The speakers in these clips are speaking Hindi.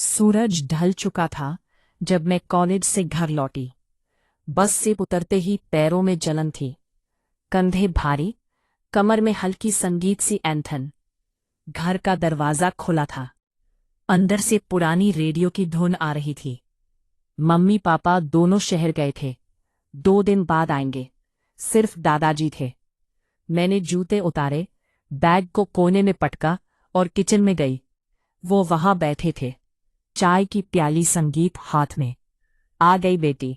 सूरज ढल चुका था जब मैं कॉलेज से घर लौटी। बस से उतरते ही पैरों में जलन थी, कंधे भारी, कमर में हल्की संगीत सी ऐंठन। घर का दरवाज़ा खुला था। अंदर से पुरानी रेडियो की धुन आ रही थी। मम्मी पापा दोनों शहर गए थे, 2 दिन बाद आएंगे। सिर्फ दादाजी थे। मैंने जूते उतारे, बैग को कोने में पटका और किचन में गई। वो वहां बैठे थे, चाय की प्याली, संगीत हाथ में। आ गई बेटी।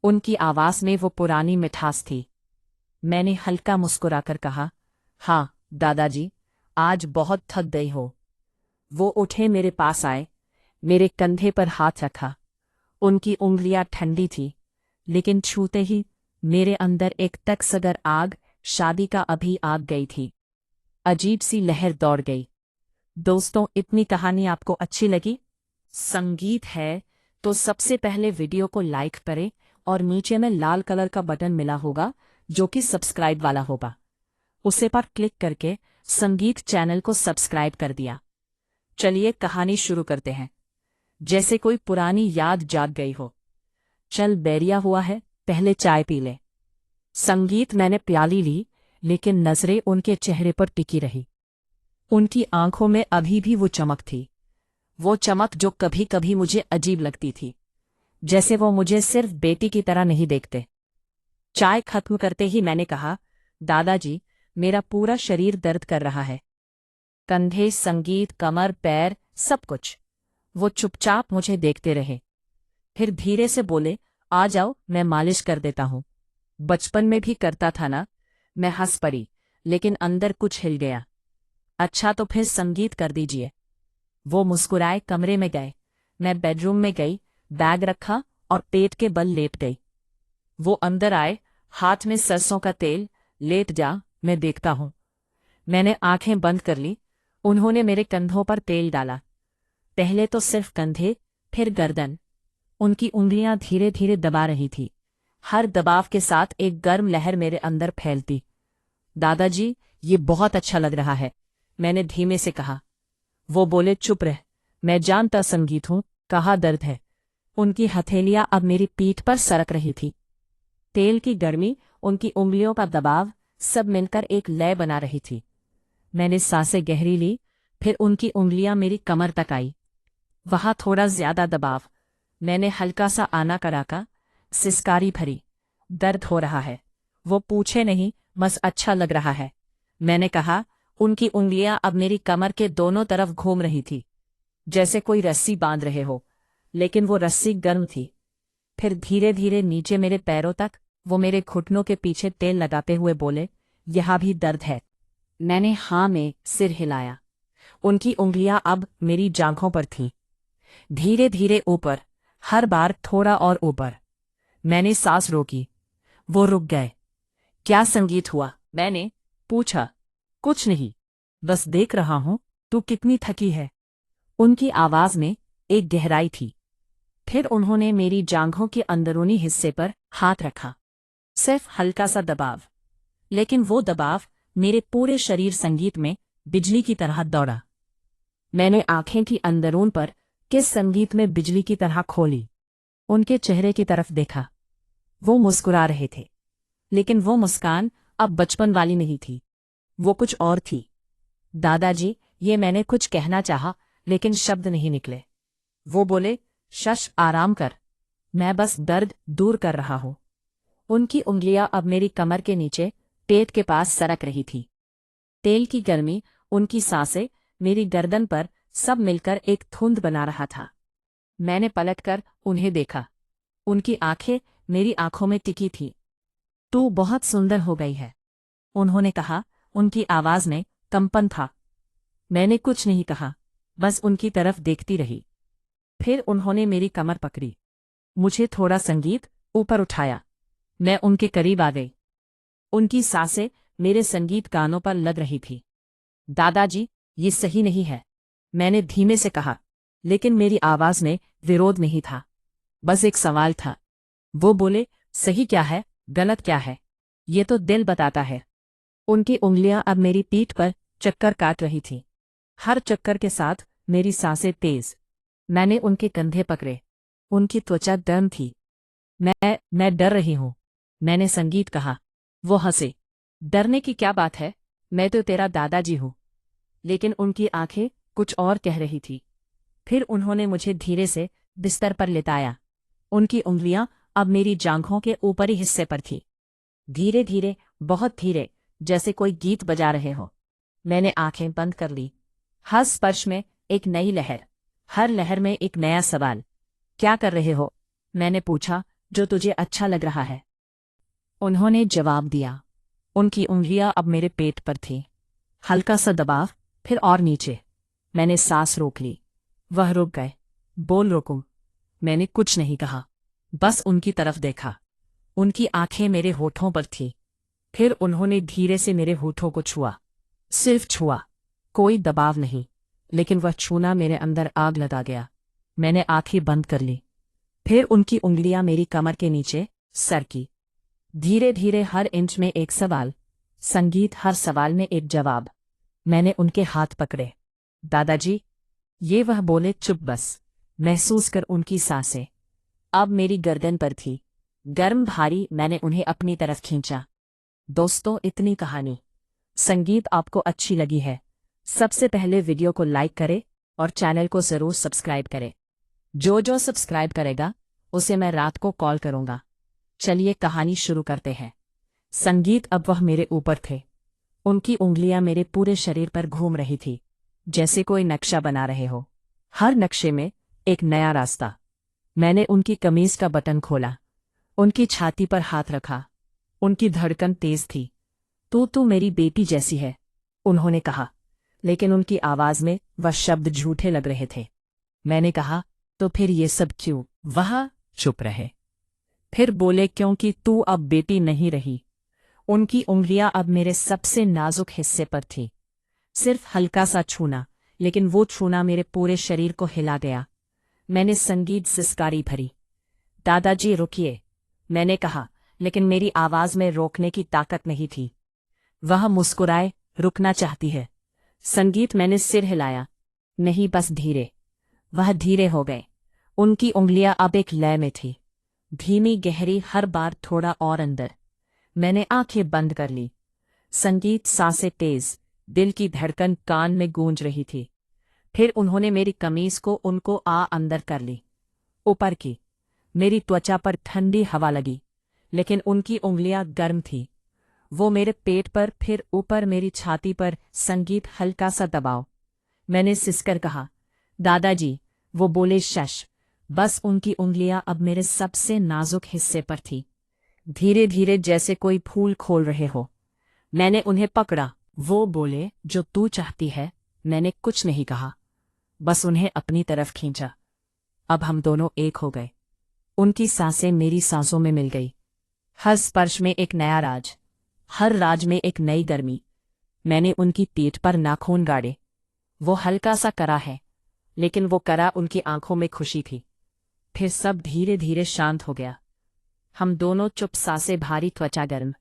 उनकी आवाज में वो पुरानी मिठास थी। मैंने हल्का मुस्कुराकर कहा, हाँ दादाजी, आज बहुत थक गई हो। वो उठे, मेरे पास आए, मेरे कंधे पर हाथ रखा। उनकी उंगलियां ठंडी थी, लेकिन छूते ही मेरे अंदर एक तकसगर आग, शादी का अभी आग गई थी। अजीब सी लहर दौड़ गई। दोस्तों, इतनी कहानी आपको अच्छी लगी? संगीत है तो सबसे पहले वीडियो को लाइक करें और नीचे में लाल कलर का बटन मिला होगा जो कि सब्सक्राइब वाला होगा, उसे पर क्लिक करके संगीत चैनल को सब्सक्राइब कर दिया। चलिए कहानी शुरू करते हैं। जैसे कोई पुरानी याद जाग गई हो। चल बैरिया हुआ है, पहले चाय पी ले। संगीत। मैंने प्याली ली, लेकिन नजरें उनके चेहरे पर टिकी रही। उनकी आंखों में अभी भी वो चमक थी, वो चमक जो कभी कभी मुझे अजीब लगती थी, जैसे वो मुझे सिर्फ बेटी की तरह नहीं देखते। चाय खत्म करते ही मैंने कहा, दादाजी, मेरा पूरा शरीर दर्द कर रहा है। कंधे, संगीत, कमर, पैर, सब कुछ। वो चुपचाप मुझे देखते रहे, फिर धीरे से बोले, आ जाओ, मैं मालिश कर देता हूं। बचपन में भी करता था ना। मैं हंस पड़ी, लेकिन अंदर कुछ हिल गया। अच्छा तो फिर संगीत कर दीजिए। वो मुस्कुराए, कमरे में गए। मैं बेडरूम में गई, बैग रखा और पेट के बल लेट गई। वो अंदर आए, हाथ में सरसों का तेल। लेट जा, मैं देखता हूं। मैंने आंखें बंद कर ली। उन्होंने मेरे कंधों पर तेल डाला, पहले तो सिर्फ कंधे, फिर गर्दन। उनकी उंगलियां धीरे धीरे दबा रही थी। हर दबाव के साथ एक गर्म लहर मेरे अंदर फैलती। दादाजी, ये बहुत अच्छा लग रहा है, मैंने धीमे से कहा। वो बोले, चुप रह, मैं जानता संगीत हूं, कहाँ दर्द है। उनकी हथेलियां अब मेरी पीठ पर सरक रही थी। तेल की गर्मी, उनकी उंगलियों का दबाव, सब मिलकर एक लय बना रही थी। मैंने सांसें गहरी ली, फिर उनकी उंगलियां मेरी कमर तक आई। वहां थोड़ा ज्यादा दबाव। मैंने हल्का सा आना कराका, सिसकारी भरी, दर्द हो रहा है। वो पूछे नहीं, बस अच्छा लग रहा है, मैंने कहा। उनकी उंगलियां अब मेरी कमर के दोनों तरफ घूम रही थी, जैसे कोई रस्सी बांध रहे हो, लेकिन वो रस्सी गर्म थी। फिर धीरे धीरे नीचे मेरे पैरों तक। वो मेरे घुटनों के पीछे तेल लगाते हुए बोले, यहाँ भी दर्द है। मैंने हाँ में सिर हिलाया। उनकी उंगलियां अब मेरी जांघों पर थीं, धीरे धीरे ऊपर, हर बार थोड़ा और ऊपर। मैंने सांस रोकी। वो रुक गए। क्या संगीत हुआ, मैंने पूछा। कुछ नहीं, बस देख रहा हूं तू कितनी थकी है। उनकी आवाज में एक गहराई थी। फिर उन्होंने मेरी जांघों के अंदरूनी हिस्से पर हाथ रखा। सिर्फ हल्का सा दबाव, लेकिन वो दबाव मेरे पूरे शरीर संगीत में बिजली की तरह दौड़ा। मैंने आंखें की अंदरून पर किस संगीत में बिजली की तरह खोली। उनके चेहरे की तरफ देखा। वो मुस्कुरा रहे थे, लेकिन वो मुस्कान अब बचपन वाली नहीं थी, वो कुछ और थी। दादाजी, ये मैंने कुछ कहना चाहा, लेकिन शब्द नहीं निकले। वो बोले, शश, आराम कर, मैं बस दर्द दूर कर रहा हूं। उनकी उंगलियां अब मेरी कमर के नीचे, पेट के पास सरक रही थी। तेल की गर्मी, उनकी सांसें, मेरी गर्दन पर, सब मिलकर एक धुंध बना रहा था। मैंने पलटकर उन्हें देखा। उनकी आंखें मेरी आंखों में टिकी थीं। तू बहुत सुंदर हो गई है, उन्होंने कहा। उनकी आवाज में कंपन था। मैंने कुछ नहीं कहा, बस उनकी तरफ देखती रही। फिर उन्होंने मेरी कमर पकड़ी, मुझे थोड़ा संगीत ऊपर उठाया। मैं उनके करीब आ गई। उनकी सांसें मेरे संगीत कानों पर लग रही थी। दादाजी, ये सही नहीं है, मैंने धीमे से कहा, लेकिन मेरी आवाज में विरोध नहीं था, बस एक सवाल था। वो बोले, सही क्या है, गलत क्या है, ये तो दिल बताता है। उनकी उंगलियां अब मेरी पीठ पर चक्कर काट रही थीं। हर चक्कर के साथ मेरी सांसें तेज। मैंने उनके कंधे पकड़े। उनकी त्वचा गर्म थी। मैं डर रही हूं, मैंने संगीत कहा। वो हंसे। डरने की क्या बात है, मैं तो तेरा दादाजी हूं। लेकिन उनकी आंखें कुछ और कह रही थी। फिर उन्होंने मुझे धीरे से बिस्तर पर लिटाया। उनकी उंगलियां अब मेरी जांघों के ऊपरी हिस्से पर थी। धीरे धीरे, बहुत धीरे, जैसे कोई गीत बजा रहे हो। मैंने आंखें बंद कर ली। हर स्पर्श में एक नई लहर, हर लहर में एक नया सवाल। क्या कर रहे हो, मैंने पूछा, जो तुझे अच्छा लग रहा है। उन्होंने जवाब दिया। उनकी उंगलियां अब मेरे पेट पर थीं। हल्का सा दबाव, फिर और नीचे। मैंने सांस रोक ली। वह रुक गए। बोल रोकूं? मैंने कुछ नहीं कहा, बस उनकी तरफ देखा। उनकी आंखें मेरे होठों पर थीं। फिर उन्होंने धीरे से मेरे होठों को छुआ। सिर्फ छुआ, कोई दबाव नहीं, लेकिन वह छूना मेरे अंदर आग लगा गया। मैंने आंखें बंद कर ली। फिर उनकी उंगलियां मेरी कमर के नीचे सरकी। धीरे धीरे, हर इंच में एक सवाल। संगीत, हर सवाल में एक जवाब। मैंने उनके हाथ पकड़े। दादाजी, ये वह बोले। चुप बस। महसूस कर उनकी सांसें अब मेरी गर्दन पर थी, गर्म, भारी। मैंने उन्हें अपनी तरफ खींचा। दोस्तों, इतनी कहानी। संगीत आपको अच्छी लगी है? सबसे पहले वीडियो को लाइक करें और चैनल को जरूर सब्सक्राइब करें। जो जो सब्सक्राइब करेगा उसे मैं रात को कॉल करूंगा। चलिए कहानी शुरू करते हैं। संगीत, अब वह मेरे ऊपर थे। उनकी उंगलियां मेरे पूरे शरीर पर घूम रही थी, जैसे कोई नक्शा बना रहे हो। हर नक्शे में एक नया रास्ता। मैंने उनकी कमीज का बटन खोला, उनकी छाती पर हाथ रखा। उनकी धड़कन तेज थी। तू मेरी बेटी जैसी है, उन्होंने कहा, लेकिन उनकी आवाज में वह शब्द झूठे लग रहे थे। मैंने कहा, तो फिर ये सब क्यों? वह चुप रहे। फिर बोले, क्योंकि तू अब बेटी नहीं रही। उनकी उंगलियां अब मेरे सबसे नाजुक हिस्से पर थी। सिर्फ हल्का सा छूना, लेकिन वो छूना मेरे पूरे शरीर को हिला गया। मैंने संगीत सिसकारी भरी। दादाजी रुकिए, मैंने कहा, लेकिन मेरी आवाज में रोकने की ताकत नहीं थी। वह मुस्कुराए। रुकना चाहती है? संगीत, मैंने सिर हिलाया। नहीं, बस धीरे। वह धीरे हो गए। उनकी उंगलियां अब एक लय में थी, धीमी, गहरी, हर बार थोड़ा और अंदर। मैंने आंखें बंद कर ली। संगीत, सांसें तेज, दिल की धड़कन कान में गूंज रही थी। फिर उन्होंने मेरी कमीज को उनको अंदर कर ली, ऊपर की। मेरी त्वचा पर ठंडी हवा लगी, लेकिन उनकी उंगलियां गर्म थी। वो मेरे पेट पर, फिर ऊपर मेरी छाती पर। संगीत, हल्का सा दबाव। मैंने सिसकर कहा, दादाजी। वो बोले, शश। बस उनकी उंगलियां अब मेरे सबसे नाजुक हिस्से पर थी, धीरे धीरे, जैसे कोई फूल खोल रहे हो। मैंने उन्हें पकड़ा। वो बोले, जो तू चाहती है। मैंने कुछ नहीं कहा, बस उन्हें अपनी तरफ खींचा। अब हम दोनों एक हो गए। उनकी सांसें मेरी सांसों में मिल गई। हर स्पर्श में एक नया राज, हर राज में एक नई गर्मी। मैंने उनकी पीठ पर नाखून गाड़े। वो हल्का सा करा है, लेकिन वो करा उनकी आंखों में खुशी थी। फिर सब धीरे धीरे शांत हो गया। हम दोनों चुप, सांसें भारी, त्वचा गर्म।